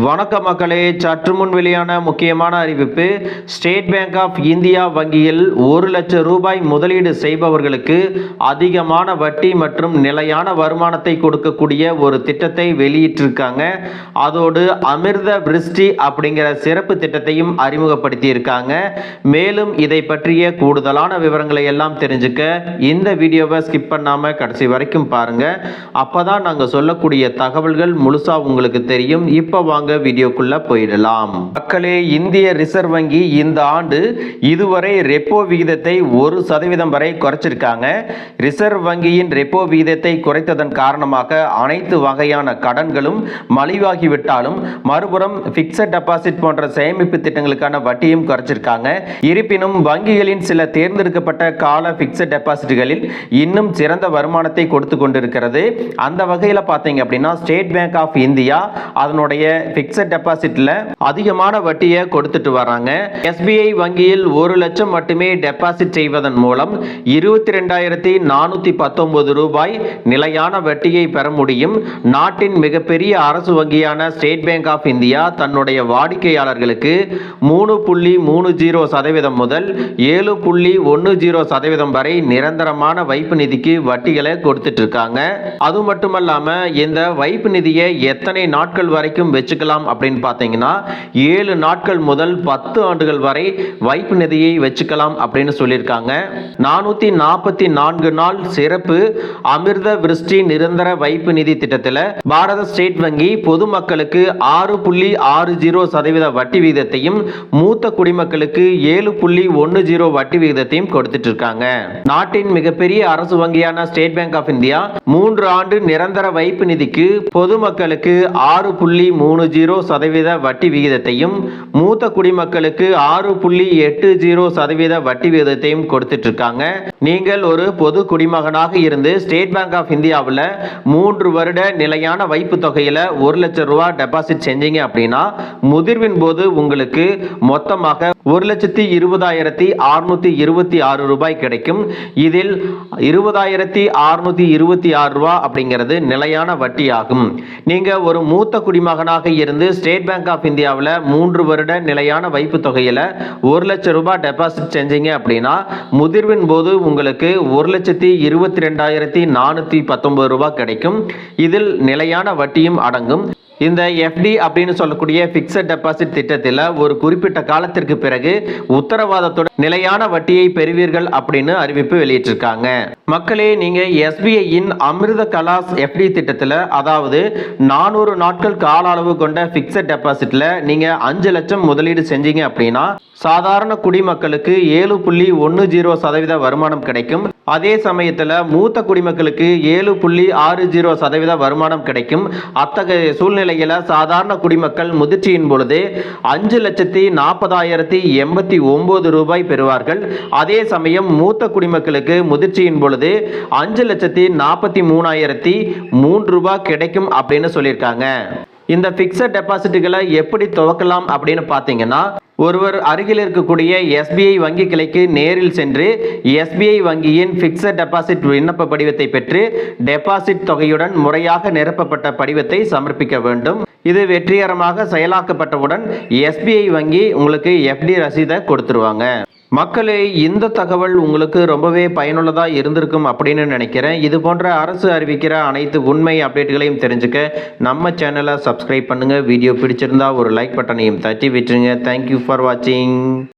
வணக்க மக்களே, சற்று முன் வெளியான முக்கியமான அறிவிப்பு. ஸ்டேட் பேங்க் ஆஃப் இந்தியா வங்கியில் 1 லட்சம் ரூபாய் முதலீடு செய்பவர்களுக்கு அதிகமான வட்டி மற்றும் நிலையான வருமானத்தை கொடுக்கக்கூடிய ஒரு திட்டத்தை வெளியிட்டிருக்காங்க. அதோடு அமிர்த விருஷ்டி அப்படிங்கிற சிறப்பு திட்டத்தையும் அறிமுகப்படுத்தி இருக்காங்க. மேலும் இதை பற்றிய கூடுதலான விவரங்களை எல்லாம் தெரிஞ்சுக்க இந்த வீடியோவை ஸ்கிப் பண்ணாம கடைசி வரைக்கும் பாருங்க. அப்பதான் நாங்கள் சொல்லக்கூடிய தகவல்கள் முழுசா உங்களுக்கு தெரியும். இப்போ வாங்க வீடியோக்குள்ள போயிடலாம். மக்களே, இந்திய ரிசர்வ் வங்கி இந்த ஆண்டு இதுவரை ரெப்போ விகிதத்தை 1% வரை குறைச்சிருக்காங்க. ரிசர்வ் வங்கியின் ரெப்போ விகிதத்தை குறைத்ததன் காரணமாக அனைத்து வகையான கடன்களும் மலிவாகிவிட்டாலும் மறுபுறம் பிக்சட் டெபாசிட் போன்ற சேமிப்பு திட்டங்களுக்கான வட்டியும் குறைச்சிருக்காங்க. இருப்பினும் வங்கிகளின் சில தேர்ந்தெடுக்கப்பட்ட கால பிக்சட் டெபாசிட்களில் இன்னும் சிறந்த வருமானத்தை கொடுத்து கொண்டிருக்கிறது. அந்த வகையில் பார்த்தீங்க அப்படின்னா ஸ்டேட் பேங்க் ஆஃப் இந்தியா அதனுடைய பிக்சட் டெபாசிட்ல அதிகமான வட்டியை கொடுத்துட்டு வராங்க. எஸ்பிஐ வங்கியில் 1 லட்சம் மட்டுமே டெபாசிட் செய்வதன் மூலம் 22,419 ரூபாய் நிலையான வட்டியை பெற முடியும். நாட்டின் மிகப்பெரிய அரசு வங்கியான ஸ்டேட் பேங்க் ஆஃப் இந்தியா தன்னுடைய வாடிக்கையாளர்களுக்கு 3.30% முதல் 7.10% வரை நிரந்தரமான வைப்பு நிதிக்கு வட்டிகளை கொடுத்துட்டு இருக்காங்க. அது மட்டுமல்லாம இந்த வைப்பு நிதியை எத்தனை நாட்கள் வரைக்கும் வச்சுக்கலாம் அப்படின்னு பார்த்தீங்கன்னா 7 நாட்கள் முதல் 10 ஆண்டுகள் வரை வைப்பு நிதியை வச்சுக்கலாம் அப்படின்னு சொல்லியிருக்காங்க. 444 நாள் சிறப்பு அமிர்த விருஷ்டி நிரந்தர வைப்பு நிதி திட்டத்தில் பாரத ஸ்டேட் வங்கி பொதுமக்களுக்கு 6.60% வட்டி விகிதத்தையும் மூத்த குடிமக்களுக்கு 7.10 வட்டி விகிதத்தையும் கொடுத்துட்டு இருக்காங்க. நாட்டின் மிகப்பெரிய அரசு வங்கியான ஸ்டேட் பேங்க் ஆஃப் இந்தியா 3 ஆண்டு நிரந்தர வைப்பு நிதிக்கு பொதுமக்களுக்கு 6.30% வட்டி விகிதத்தையும் மூத்த குடிமக்களுக்கு 6.80% வட்டி விகிதத்தையும் கொடுத்துட்டு இருக்காங்க. நீங்கள் ஒரு பொது குடிமகனாக இருந்து ஸ்டேட் பேங்க் ஆஃப் இந்தியாவில் 3 வருட நிலையான வைப்பு தொகையில் 1 லட்சம் ரூபாய் டெபாசிட் செஞ்சீங்க அப்படின்னா முதிர்வின் போது உங்களுக்கு மொத்தமாக 1,20,626 ரூபாய் கிடைக்கும். இதில் 20,626 ரூபாய் அப்படிங்கிறது நிலையான வட்டி ஆகும். நீங்க ஒரு மூத்த குடிமகனாக இருந்து ஸ்டேட் பேங்க் ஆஃப் இந்தியாவில் 3 வருட நிலையான வைப்பு தொகையில் 1 லட்சம் ரூபாய் டெபாசிட் செஞ்சீங்க அப்படின்னா முதிர்வின் போது உங்களுக்கு 1,22,419 ரூபாய் கிடைக்கும். இதில் நிலையான வட்டியும் அடங்கும். இந்த எஃப்டி அப்படின்னு சொல்லக்கூடிய பிக்சட் டெபாசிட் திட்டத்தில் ஒரு குறிப்பிட்ட காலத்திற்கு பிறகு உத்தரவாதத்துடன் நிலையான வட்டியை பெறுவீர்கள் அப்படின்னு அறிவிப்பு வெளியிட்டிருக்காங்க. மக்களே, நீங்க எஸ்பிஐயின் அமிர்த கலாஸ் எஃப்டி திட்டத்தில், அதாவது 400 நாட்கள் கால அளவு கொண்ட பிக்சட் டெபாசிட்ல நீங்க 5 லட்சம் முதலீடு செஞ்சீங்க அப்படின்னா சாதாரண குடிமக்களுக்கு 7.10% வருமானம் கிடைக்கும். அதே சமயத்தில் மூத்த குடிமக்களுக்கு 7.60% வருமானம் கிடைக்கும். அத்தகைய சூழ்நிலையில் சாதாரண குடிமக்கள் முதிர்ச்சியின் பொழுது 5,40,089 ரூபாய் பெறுவார்கள். அதே சமயம் மூத்த குடிமக்களுக்கு முதிர்ச்சியின் பொழுது 5,43,003 ரூபாய் கிடைக்கும் அப்படின்னு சொல்லியிருக்காங்க. இந்த பிக்சட் டெபாசிட்டுகளை எப்படி துவக்கலாம் அப்படின்னு பார்த்தீங்கன்னா, ஒருவர் அருகில் இருக்கக்கூடிய எஸ்பிஐ வங்கி கிளைக்கு நேரில் சென்று எஸ்பிஐ வங்கியின் பிக்சட் டெபாசிட் விண்ணப்ப படிவத்தை பெற்று டெபாசிட் தொகையுடன் முறையாக நிரப்பப்பட்ட படிவத்தை சமர்ப்பிக்க வேண்டும். இது வெற்றிகரமாக செயலாக்கப்பட்டவுடன் எஸ்பிஐ வங்கி உங்களுக்கு எஃப்டி ரசீதை கொடுத்துருவாங்க. மக்களே, இந்த தகவல் உங்களுக்கு ரொம்பவே பயனுள்ளதாக இருந்திருக்கும் அப்படின்னு நினைக்கிறேன். இது போன்ற அரசு அறிவிக்கிற அனைத்து உண்மை அப்டேட்டுகளையும் தெரிஞ்சுக்க நம்ம சேனலை சப்ஸ்கிரைப் பண்ணுங்கள். வீடியோ பிடிச்சிருந்தா ஒரு லைக் பட்டனையும் தட்டி விட்டுருங்க. தேங்க்யூ ஃபார் வாட்சிங்.